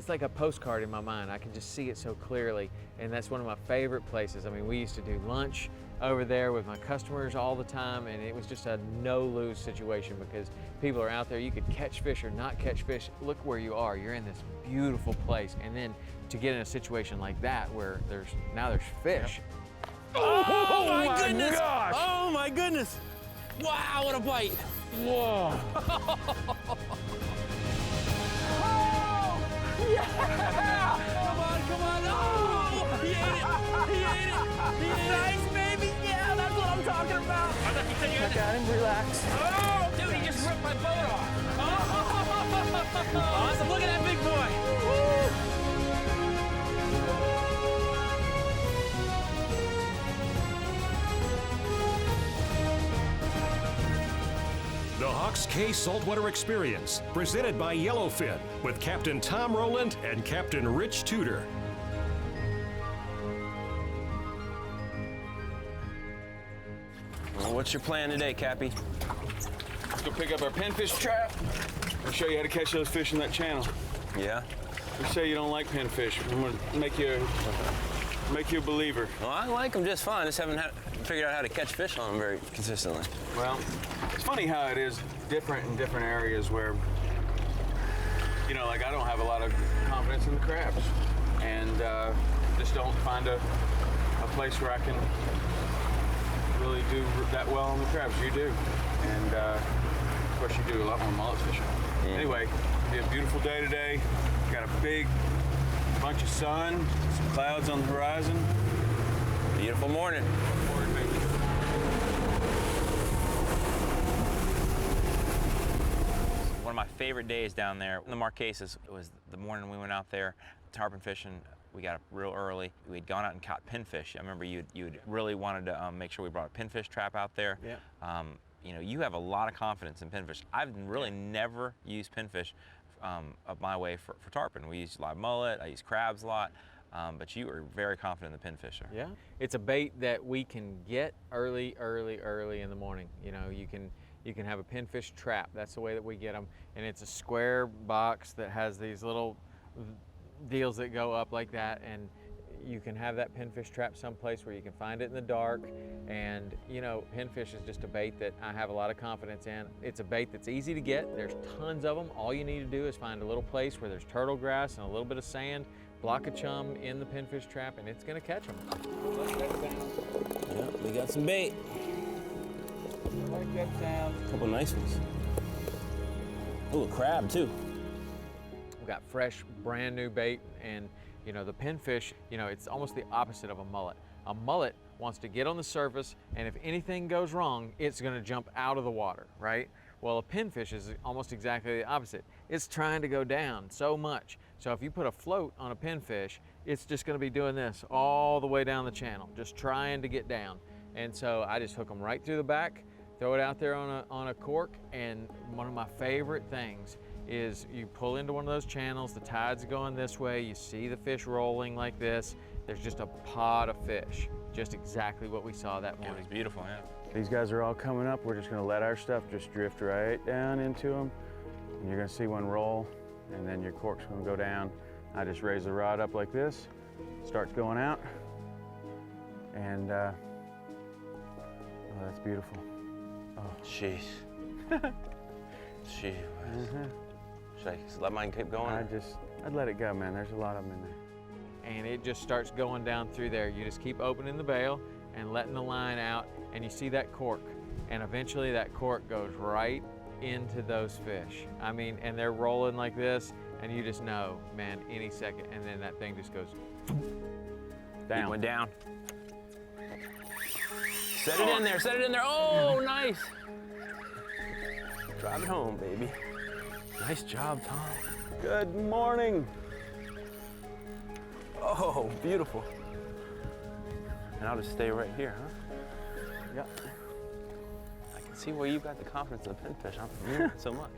it's like a postcard in my mind. I can just see it so clearly, and that's one of my favorite places. I mean, we used to do lunch over there with my customers all the time, and it was just a no-lose situation because people are out there. You could catch fish or not catch fish. Look where you are. You're in this beautiful place, and then to get in a situation like that where there's fish. Yep. Oh my goodness! Gosh. Oh my goodness! Wow, what a bite! Whoa! Come on, come on! Oh! He ate it! He ate it! He ate it! Nice, baby! Yeah, that's what I'm talking about! I thought you said you had Got him, relax. Oh, dude, he just ripped my boat off! Oh! Awesome, look at that big boy! Woo! The Hawks Cay Saltwater Experience, presented by Yellowfin, with Captain Tom Rowland and Captain Rich Tudor. Well, what's your plan today, Cappy? Let's go pick up our pinfish trap and show you how to catch those fish in that channel. Yeah? You say you don't like pinfish. I'm gonna make you a believer. Well, I like them just fine. I just haven't figured out how to catch fish on them very consistently. Well, it's funny how it is different in different areas where, you know, like I don't have a lot of confidence in the crabs and just don't find a place where I can really do that well on the crabs. You do. And of course you do a lot more mullet fishing. Yeah. Anyway, it'll be a beautiful day today. Got a big bunch of sun, some clouds on the horizon. Beautiful morning. One of my favorite days down there in the Marquesas was the morning we went out there tarpon fishing. We got up real early. We'd gone out and caught pinfish. I remember you'd really wanted to make sure we brought a pinfish trap out there. Yeah. You know, you have a lot of confidence in pinfish. I've really never used pinfish up my way for tarpon. We used live mullet, I use crabs a lot, but you are very confident in the pinfisher. Yeah, it's a bait that we can get early in the morning. You know, you can have a pinfish trap. That's the way that we get them, and it's a square box that has these little deals that go up like that, and you can have that pinfish trap someplace where you can find it in the dark. And you know, pinfish is just a bait that I have a lot of confidence in. It's a bait that's easy to get. There's tons of them. All you need to do is find a little place where there's turtle grass and a little bit of sand, block a chum in the pinfish trap, and it's gonna catch them. Yeah, we got some bait. Like that sound. A couple nice ones. Ooh, a crab too. We've got fresh, brand new bait, and you know, the pinfish, you know, it's almost the opposite of a mullet. A mullet wants to get on the surface, and if anything goes wrong, it's gonna jump out of the water, right? Well, a pinfish is almost exactly the opposite. It's trying to go down so much. So if you put a float on a pinfish, it's just gonna be doing this all the way down the channel, just trying to get down. And so I just hook them right through the back, throw it out there on a cork, and one of my favorite things is you pull into one of those channels, the tide's going this way, you see the fish rolling like this, there's just a pod of fish, just exactly what we saw that morning. It was beautiful, yeah. These guys are all coming up. We're just gonna let our stuff just drift right down into them. And you're gonna see one roll, and then your cork's gonna go down. I just raise the rod up like this, starts going out, and oh, that's beautiful. Oh. Jeez. Jeez. Should I just let mine keep going? I'd let it go, man. There's a lot of them in there. And it just starts going down through there. You just keep opening the bail and letting the line out, and you see that cork. And eventually that cork goes right into those fish. I mean, and they're rolling like this, and you just know, man, any second, and then that thing just goes down. It went down. Set it in there, set it in there. Oh, nice. Drive it home, baby. Nice job, Tom. Good morning. Oh, beautiful. And I'll just stay right here, huh? Yeah. I can see where you've got the confidence in the pinfish. I'm hearing it so much.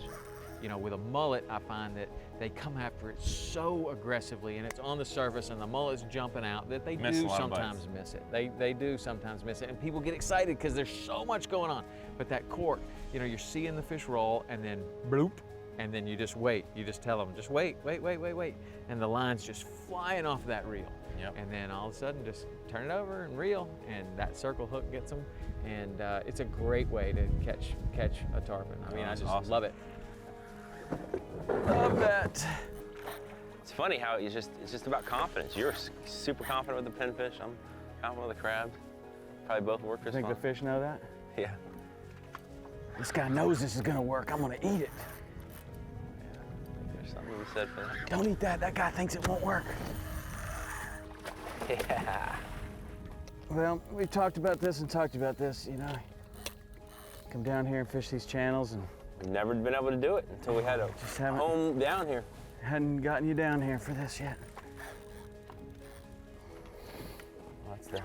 You know, with a mullet, I find that they come after it so aggressively, and it's on the surface, and the mullet's jumping out, that they do sometimes miss it. They do sometimes miss it, and people get excited because there's so much going on. But that cork, you know, you're seeing the fish roll, and then bloop, and then you just wait. You just tell them, just wait, wait, wait, wait, wait. And the line's just flying off that reel. Yep. And then all of a sudden just turn it over and reel, and that circle hook gets them. And it's a great way to catch a tarpon. I mean, I just awesome. love it. Love that. It's funny how it's just about confidence. You're super confident with the pinfish. I'm confident with the crabs. Probably both work just Think fine. the fish know that? Yeah. This guy knows this is gonna work. I'm gonna eat it. There's something to be said for that. Don't eat that. That guy thinks it won't work. Yeah. Well, we talked about this and talked about this, you know. Come down here and fish these channels, and We've never been able to do it until we had a Just haven't- home down here. hadn't gotten you down here for this yet. That's the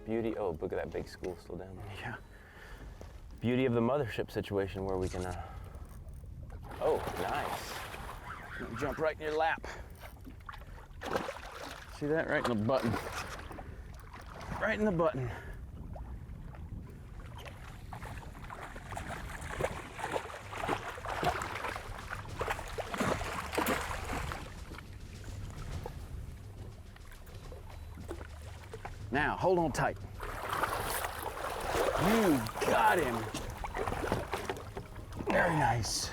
beauty. Oh, look at that big school still down there. Yeah. Beauty of the mothership situation where we can. Oh, nice. Jump right in your lap. See that? Right in the button. Right in the button. Now, hold on tight. You got him. Very nice.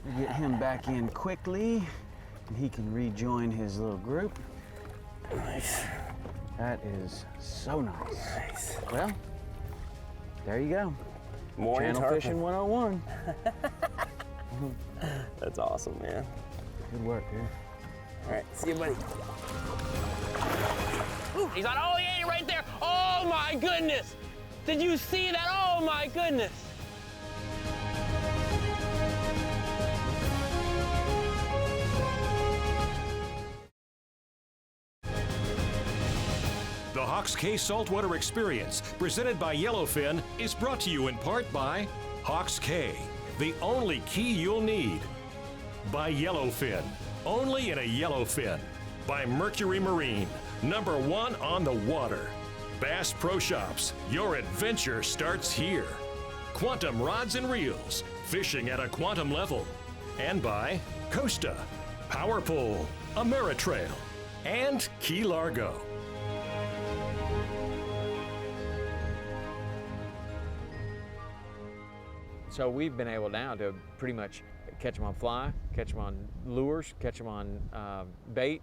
We get him back in quickly, and he can rejoin his little group. Nice. That is so nice. Nice. Well, there you go. Morning Channel tarpon. fishing 101. That's awesome, man. Good work, dude. All right, see you, buddy. Ooh, he's on. Oh, yeah, right there. Oh my goodness! Did you see that? Oh my goodness! The Hawks Cay Saltwater Experience, presented by Yellowfin, is brought to you in part by Hawks Cay, the only key you'll need. By Yellowfin, only in a Yellowfin. By Mercury Marine, #1 on the water. Bass Pro Shops, your adventure starts here. Quantum Rods and Reels, fishing at a quantum level. And by Costa, Power Pole, Ameritrail, and Key Largo. So we've been able now to pretty much catch them on fly, catch them on lures, catch them on bait,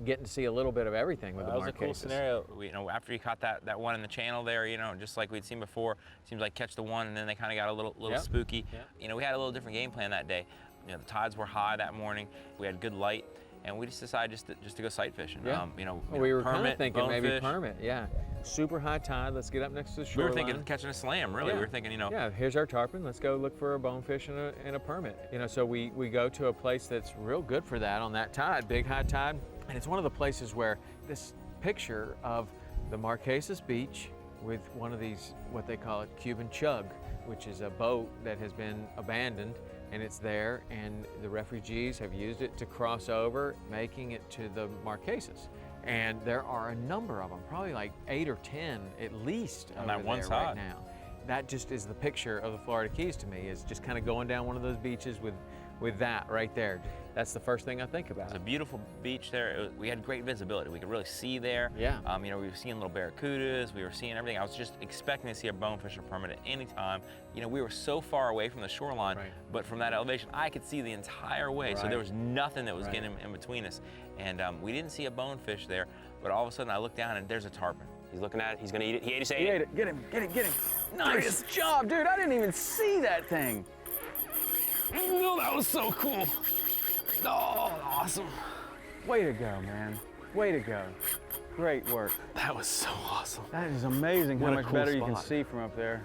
getting to see a little bit of everything with the That was a cool Marquesas. scenario. You know, after you caught that one in the channel there, you know, just like we'd seen before, seems like catch the one and then they kind of got a little Yep. spooky. Yep. You know, we had a little different game plan that day. You know, the tides were high that morning. We had good light, and we just decided just to go sight fishing. Yeah. You know, We were kind of permit, thinking maybe bonefish. permit, yeah. Super high tide, let's get up next to the We shoreline. were thinking catching a slam, really. Yeah. We were thinking, you know, Yeah, here's our tarpon. Let's go look for a bonefish and a permit. You know, so we go to a place that's real good for that on that tide, big high tide. And it's one of the places where this picture of the Marquesas beach with one of these, what they call it, Cuban chug, which is a boat that has been abandoned, and it's there, and the refugees have used it to cross over, making it to the Marquesas. And there are a number of them, probably like 8 or 10 at least On over that one there side. right now. That just is the picture of the Florida Keys to me, is just kind of going down one of those beaches with that right there. That's the first thing I think about. it's a beautiful beach there. We had great visibility. We could really see there. Yeah. You know, we were seeing little barracudas. We were seeing everything. I was just expecting to see a bonefish or permit at any time. You know, we were so far away from the shoreline, Right. but from that elevation, I could see the entire way. So Right. there was nothing that was Right. getting in between us. And we didn't see a bonefish there, but all of a sudden I looked down and there's a tarpon. He's looking at it. He's gonna eat it. He ate his He ate it. Get him, get him, get him. Nice job, dude. I didn't even see that thing. Oh, that was so cool. Oh, awesome. Way to go, man. Way to go. Great work. That was so awesome. That is amazing how What a much cool better you can spot. see from up there.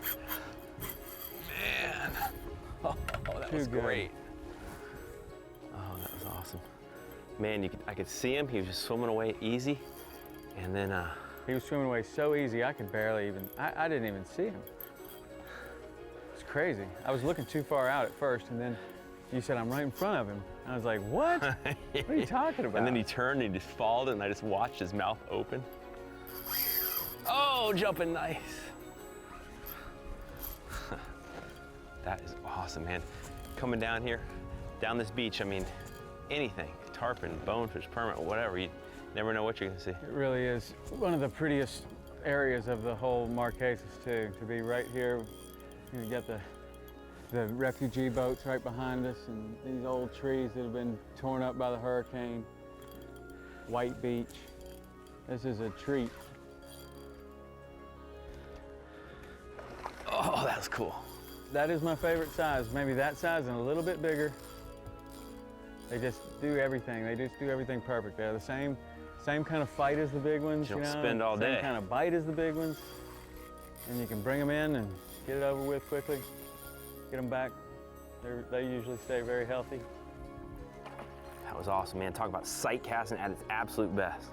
Man. Oh, that Too was good. great. Oh, that was awesome. Man, I could see him. He was just swimming away easy. And then, He was swimming away so easy, I could barely even, I didn't even see him. It's crazy. I was looking too far out at first, and then you said, I'm right in front of him. I was like, what? What are you talking about? and then he turned and he just followed it, and I just watched his mouth open. Oh, jumping nice. That is awesome, man. Coming down here, Down this beach, I mean, anything, tarpon, bonefish, permit, whatever, you never know what you're gonna see. It really is one of the prettiest areas of the whole Marquesas too, to be right here. You got the refugee boats right behind us and these old trees that have been torn up by the hurricane. White beach. This is a treat. Oh, that was cool. That is my favorite size. Maybe that size and a little bit bigger. They just do everything. They just do everything perfect. They're the same kind of fight as the big ones. You don't know? spend all day. Same kind of bite as the big ones. And you can bring them in and get it over with quickly. Get them back. They usually stay very healthy. That was awesome, man. Talk about sight casting at its absolute best.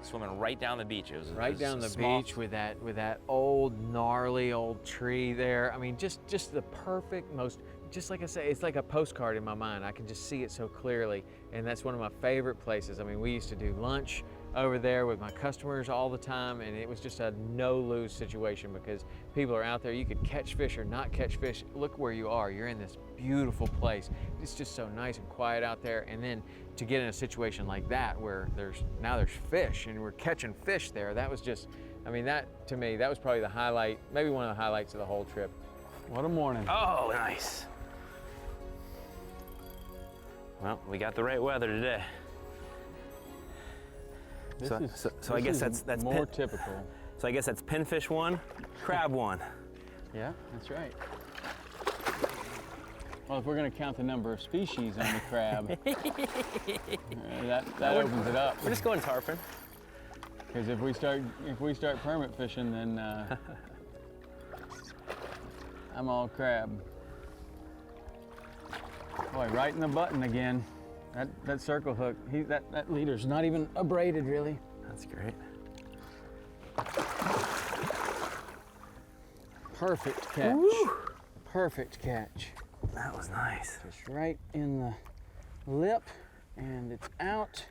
Swimming right down the beach. It was Right down the small- beach with that old gnarly old tree there. I mean, just the perfect, most, just like I say, it's like a postcard in my mind. I can just see it so clearly, and that's one of my favorite places. I mean, we used to do lunch over there with my customers all the time, and it was just a no-lose situation because people are out there. You could catch fish or not catch fish. Look where you are. You're in this beautiful place. It's just so nice and quiet out there, and then to get in a situation like that where there's fish and we're catching fish there, that was just, I mean, that to me, that was probably the highlight, maybe one of the highlights of the whole trip. What a morning. Oh, nice. Well, we got the right weather today. So I guess that's more pin, typical. So I guess that's pinfish 1, crab 1. Yeah, that's right. Well, if we're going to count the number of species on the crab, that opens it up. We're just going tarpon. Because if we start permit fishing, then I'm all crab. Boy, right in the button again. That circle hook, that leader's not even abraded really. That's great. Perfect catch. Woo! Perfect catch. That was nice. Just right in the lip, and it's out.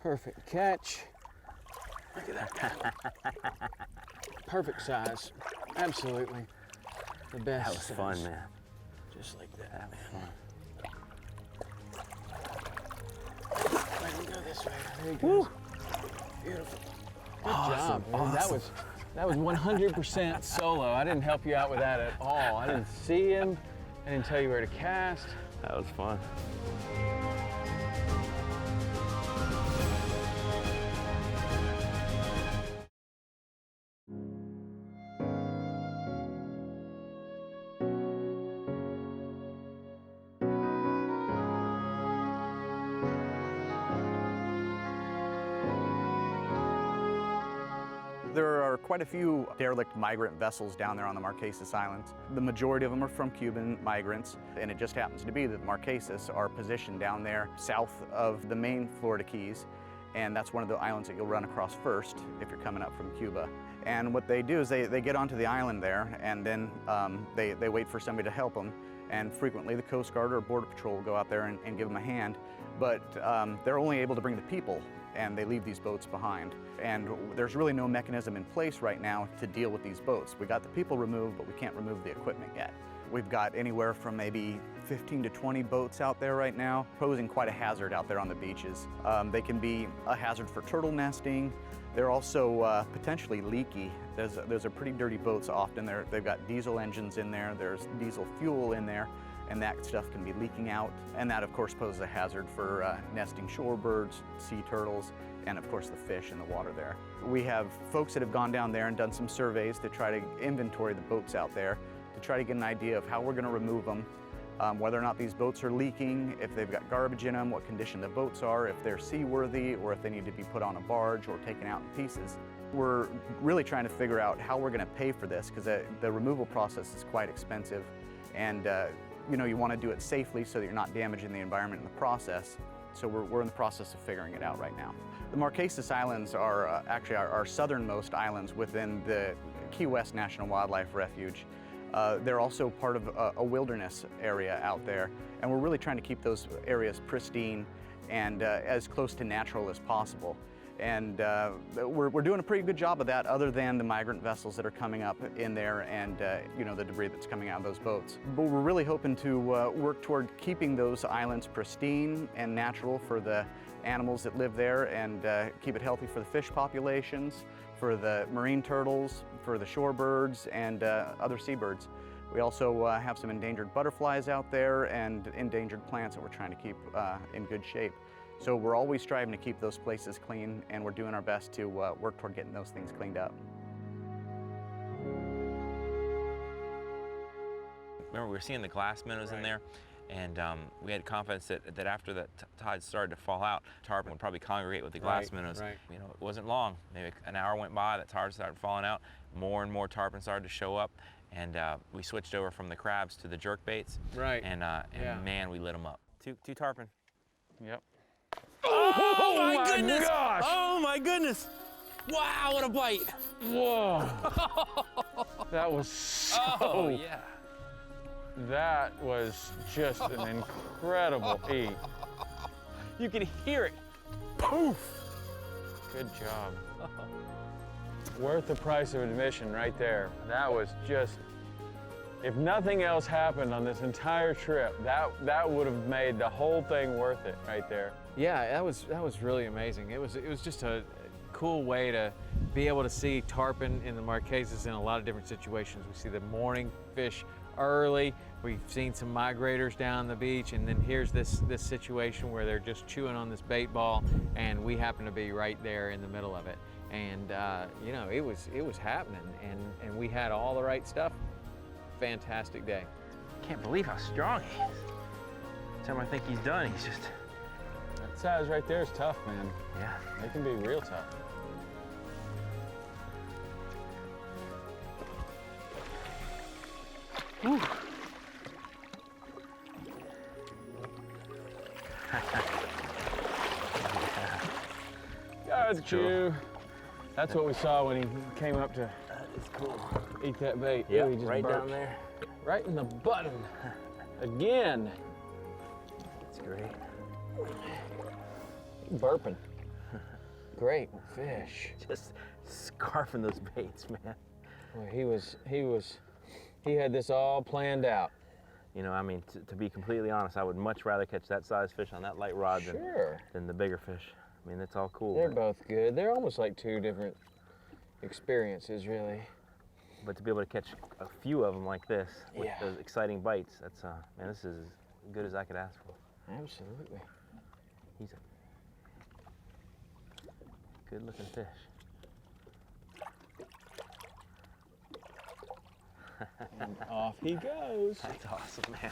Perfect catch. Look at that. Perfect size. Absolutely. The best. That was size. fun, man. Just like that. That was fun. Let him go this way. There he goes. Beautiful. Good job. Man. Awesome. That was 100% solo. I didn't help you out with that at all. I didn't see him. I didn't tell you where to cast. That was fun. There are quite a few derelict migrant vessels down there on the Marquesas Islands. The majority of them are from Cuban migrants, and it just happens to be that the Marquesas are positioned down there south of the main Florida Keys, and that's one of the islands that you'll run across first if you're coming up from Cuba. And what they do is they get onto the island there, and then they wait for somebody to help them, and frequently the Coast Guard or Border Patrol will go out there and give them a hand, but they're only able to bring the people, and they leave these boats behind. And there's really no mechanism in place right now to deal with these boats. We got the people removed, but we can't remove the equipment yet. We've got anywhere from maybe 15 to 20 boats out there right now, posing quite a hazard out there on the beaches. They can be a hazard for turtle nesting. They're also potentially leaky. Those are pretty dirty boats often. They've got diesel engines in there, there's diesel fuel in there, and that stuff can be leaking out. And that of course poses a hazard for nesting shorebirds, sea turtles, and of course the fish in the water there. We have folks that have gone down there and done some surveys to try to inventory the boats out there, to try to get an idea of how we're going to remove them, whether or not these boats are leaking, if they've got garbage in them, what condition the boats are, if they're seaworthy, or if they need to be put on a barge or taken out in pieces. We're really trying to figure out how we're going to pay for this, because the removal process is quite expensive, and you know, you want to do it safely so that you're not damaging the environment in the process. So we're in the process of figuring it out right now. The Marquesas Islands are actually our southernmost islands within the Key West National Wildlife Refuge. They're also part of a wilderness area out there, and we're really trying to keep those areas pristine and as close to natural as possible. And we're doing a pretty good job of that, other than the migrant vessels that are coming up in there and you know, the debris that's coming out of those boats. But we're really hoping to work toward keeping those islands pristine and natural for the animals that live there, and keep it healthy for the fish populations, for the marine turtles, for the shorebirds, and other seabirds. We also have some endangered butterflies out there and endangered plants that we're trying to keep in good shape. So we're always striving to keep those places clean, and we're doing our best to work toward getting those things cleaned up. Remember, we were seeing the glass minnows in there, and we had confidence that after the tide started to fall out, tarpon would probably congregate with the glass minnows. You know, it wasn't long. Maybe an hour went by, that tide started falling out. More and more tarpon started to show up, and we switched over from the crabs to the jerk baits. And man, we lit them up. Two tarpon. Yep. Oh my goodness! Gosh. Oh my goodness! Wow, what a bite! Whoa! That was so. Yeah. That was just an incredible eat. You can hear it. Poof! Good job. Worth the price of admission right there. That was just, if nothing else happened on this entire trip, that would have made the whole thing worth it right there. Yeah, that was really amazing. It was just a cool way to be able to see tarpon in the Marquesas in a lot of different situations. We see the morning fish early. We've seen some migrators down the beach, and then here's this situation where they're just chewing on this bait ball, and we happen to be right there in the middle of it. And you know, it was happening, and we had all the right stuff. Fantastic day. Can't believe how strong he is. Every time I think he's done, he's just. That size right there is tough, man. Yeah. They can be real tough. Whew. That's cool. That's what we saw when he came up to eat that bait. Yeah, Ooh, he just right burped. down there. Right in the button. Again. That's great. Burping. Great fish. Just scarfing those baits, man. Boy, he had this all planned out. You know, I mean, to be completely honest, I would much rather catch that size fish on that light rod than the bigger fish. I mean, it's all cool. They're both good. They're almost like two different experiences, really. But to be able to catch a few of them like this with those exciting bites, that's man, this is as good as I could ask for. Absolutely. He's a good-looking fish. And off he goes. That's awesome, man.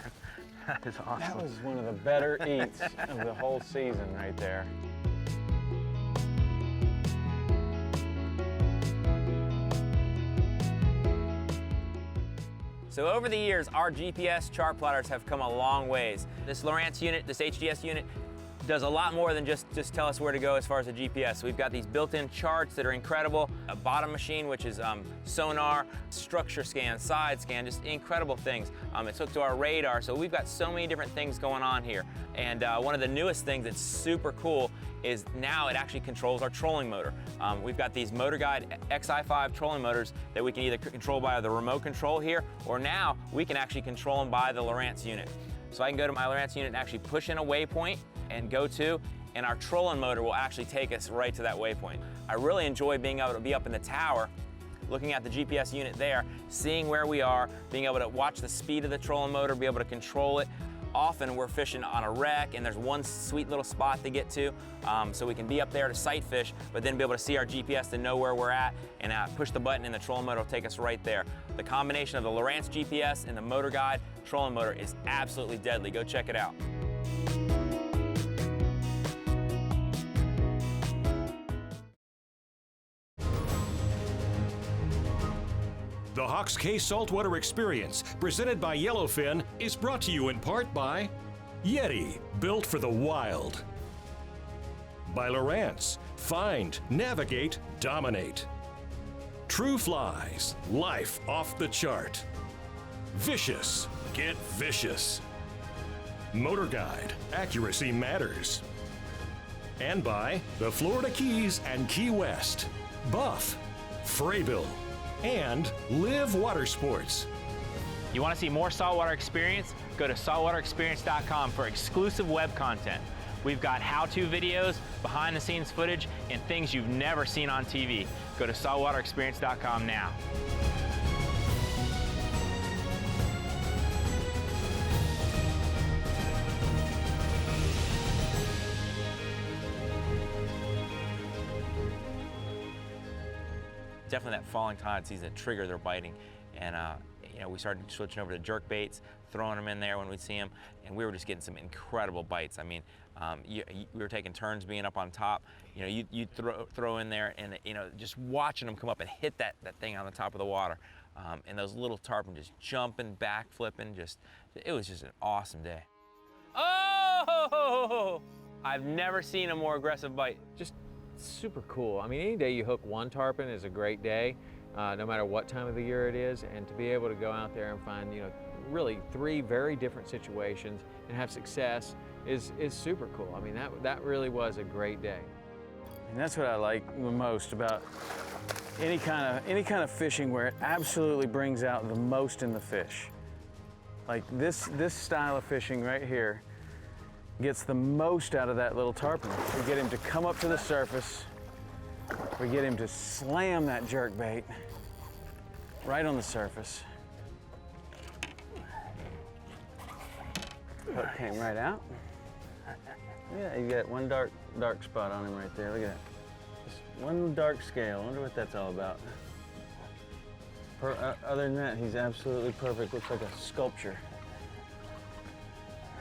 That is awesome. That was one of the better eats of the whole season right there. So over the years, our GPS chart plotters have come a long ways. This Lowrance unit, this HDS unit, does a lot more than just tell us where to go as far as the GPS. We've got these built-in charts that are incredible, a bottom machine, which is sonar, structure scan, side scan, just incredible things. It's hooked to our radar, so we've got so many different things going on here. And one of the newest things that's super cool is now it actually controls our trolling motor. We've got these Motor Guide XI5 trolling motors that we can either control by the remote control here, or now we can actually control them by the Lowrance unit. So I can go to my Lowrance unit and actually push in a waypoint and go to, and our trolling motor will actually take us right to that waypoint. I really enjoy being able to be up in the tower, looking at the GPS unit there, seeing where we are, being able to watch the speed of the trolling motor, be able to control it. Often we're fishing on a wreck and there's one sweet little spot to get to, so we can be up there to sight fish, but then be able to see our GPS to know where we're at and push the button and the trolling motor will take us right there. The combination of the Lowrance GPS and the Motor Guide trolling motor is absolutely deadly. Go check it out. The Hawks Cay Saltwater Experience, presented by Yellowfin, is brought to you in part by Yeti, built for the wild. By Lowrance, find, navigate, dominate. True Flies, life off the chart. Vicious, get vicious. Motor Guide, accuracy matters. And by the Florida Keys and Key West, Buff, Fraybill, and Live Water Sports. You want to see more saltwater experience? Go to saltwaterexperience.com for exclusive web content. We've got how-to videos, behind-the-scenes footage, and things you've never seen on TV. Go to saltwaterexperience.com now. Definitely that falling tide season trigger their biting, and you know, we started switching over to jerk baits, throwing them in there when we'd see them, and we were just getting some incredible bites. I mean, we were taking turns being up on top. You know, you'd throw in there, and you know, just watching them come up and hit that thing on the top of the water, and those little tarpon just jumping, back flipping. It was just an awesome day. Oh! I've never seen a more aggressive bite. Just super cool. I mean, any day you hook one tarpon is a great day, no matter what time of the year it is, and to be able to go out there and find, you know, really 3 very different situations and have success is super cool. I mean, that really was a great day. And that's what I like the most about any kind of fishing, where it absolutely brings out the most in the fish. Like this style of fishing right here gets the most out of that little tarpon. We get him to come up to the surface. We get him to slam that jerk bait right on the surface. Hook came right out. Yeah, you got one dark spot on him right there. Look at that. Just one dark scale. I wonder what that's all about. Other than that, he's absolutely perfect. Looks like a sculpture.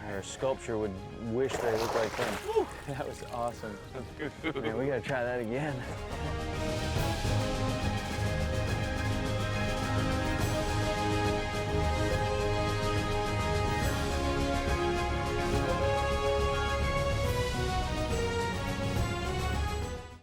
Or a sculpture would wish they looked like him. That was awesome. Man, we gotta try that again.